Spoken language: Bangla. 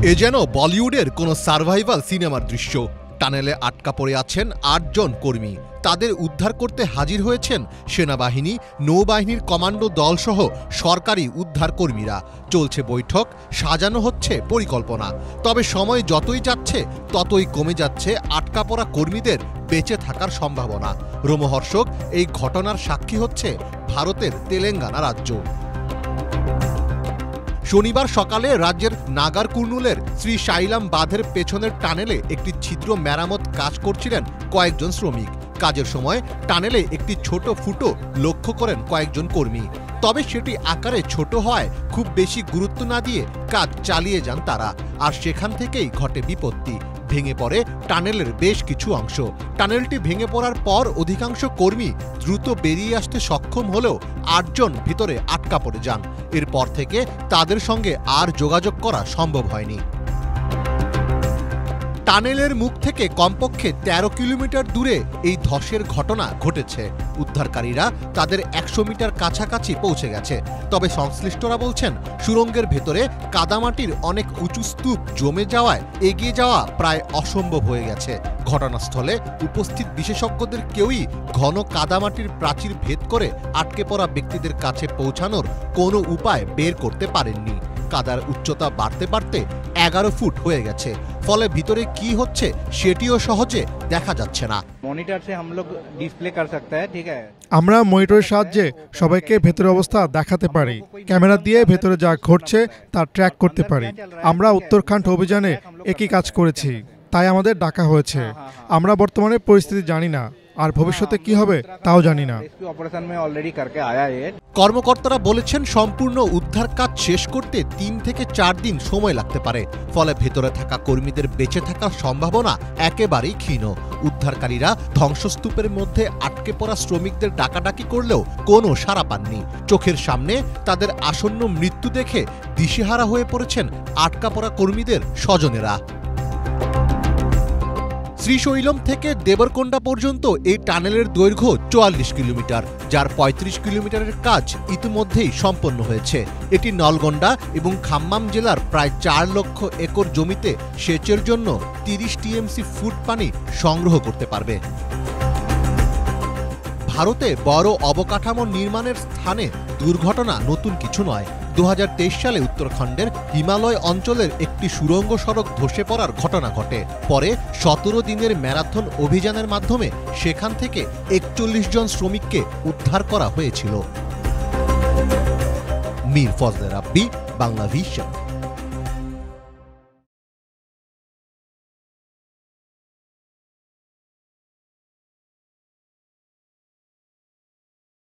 এ যেন বলিউডের কোনো সার্ভাইভাল সিনেমার দৃশ্য। টানেলে আটকা পড়ে আছেন ৮ জন কর্মী। তাদের উদ্ধার করতে হাজির হয়েছেন সেনাবাহিনী, নৌবাহিনীর কমান্ডো দলসহ সরকারি উদ্ধার কর্মীরা। চলছে বৈঠক, সাজানো হচ্ছে পরিকল্পনা। তবে সময় যতই যাচ্ছে ততই কমে যাচ্ছে আটকা পড়া কর্মীদের বেঁচে থাকার সম্ভাবনা। রোমহর্ষক এই ঘটনার সাক্ষী হচ্ছে ভারতের তেলেঙ্গানা রাজ্য। শনিবার সকালে রাজ্যের নাগারকুর্নুলের শ্রী সাইলাম বাঁধের পেছনের টানেলে একটি ছিদ্র মেরামত কাজ করছিলেন কয়েকজন শ্রমিক। কাজের সময় টানেলে একটি ছোট ফুটো লক্ষ্য করেন কয়েকজন কর্মী। তবে সেটি আকারে ছোট হয় খুব বেশি গুরুত্ব না দিয়ে কাজ চালিয়ে যান তারা। আর সেখান থেকেই ঘটে বিপত্তি। ভেঙে পড়ে টানেলের বেশ কিছু অংশ। টানেলটি ভেঙে পড়ার পর অধিকাংশ কর্মী দ্রুত বেরিয়ে আসতে সক্ষম হলেও ৮ জন ভিতরে আটকা পড়ে যান। এরপর থেকে তাদের সঙ্গে আর যোগাযোগ করা সম্ভব হয়নি। টানেলের মুখ থেকে কমপক্ষে ১৩ কিলোমিটার দূরে এই ধসের ঘটনা ঘটেছে। উদ্ধারকারীরা তাদের ১০০ মিটার কাছাকাছি পৌঁছে গেছে। তবে সংশ্লিষ্টরা বলছেন, সুড়ঙ্গের ভেতরে কাদামাটির অনেক উঁচু স্তূপ জমে যাওয়ায় এগিয়ে যাওয়া প্রায় অসম্ভব হয়ে গেছে। ঘটনাস্থলে উপস্থিত বিশেষজ্ঞদের কেউই ঘন কাদামাটির প্রাচীর ভেদ করে আটকে পড়া ব্যক্তিদের কাছে পৌঁছানোর কোনো উপায় বের করতে পারেননি। কাদার উচ্চতা বাড়তে বাড়তে ১১ ফুট হয়ে গেছে। ফলে ভিতরে কি হচ্ছে সেটিও সহজে দেখা যাচ্ছে না। আমরা মনিটরের সাহায্যে সবাইকে ভেতরের অবস্থা দেখাতে পারি। ক্যামেরা দিয়ে ভেতরে যা ঘটছে তা ট্র্যাক করতে পারি। আমরা উত্তরাখণ্ড অভিযানে একই কাজ করেছি, তাই আমাদের ডাকা হয়েছে। আমরা বর্তমানে পরিস্থিতি জানি না, আর ভবিষ্যতে কি হবে তাও জানি না। কর্মকর্তারা বলেছেন, সম্পূর্ণ উদ্ধার কাজ শেষ করতে ৩ থেকে ৪ দিন সময় লাগতে পারে। ফলে ভেতরে থাকা কর্মীদের বেঁচে থাকার সম্ভাবনা একেবারেই ক্ষীণ। উদ্ধারকারীরা ধ্বংসস্তূপের মধ্যে আটকে পড়া শ্রমিকদের ডাকাডাকি করলেও কোনো সাড়া পাননি। চোখের সামনে তাদের আসন্ন মৃত্যু দেখে দিশেহারা হয়ে পড়েছেন আটকা পড়া কর্মীদের স্বজনেরা। শ্রীশৈলম থেকে দেবরকোন্ডা পর্যন্ত এই টানেলের দৈর্ঘ্য ৪৪ কিলোমিটার, যার ৩৫ কিলোমিটারের কাজ ইতিমধ্যেই সম্পন্ন হয়েছে। এটি নলগন্ডা এবং খাম্মাম জেলার প্রায় ৪ লক্ষ একর জমিতে সেচের জন্য ৩০ টিএমসি ফুট পানি সংগ্রহ করতে পারবে। ভারতে বড় অবকাঠামো নির্মাণের স্থানে দুর্ঘটনা নতুন কিছু নয়। ২০২৩ সালে উত্তরাখণ্ডের হিমালয় অঞ্চলের একটি সুড়ঙ্গ সড়ক ধসে পড়ার ঘটনা ঘটে। পরে ১৭ দিনের ম্যারাথন অভিযানের মাধ্যমে সেখান থেকে ৪১ জন শ্রমিককে উদ্ধার করা হয়েছিল। মীর ফজলে রাব্বি, বাংলা ভিশন।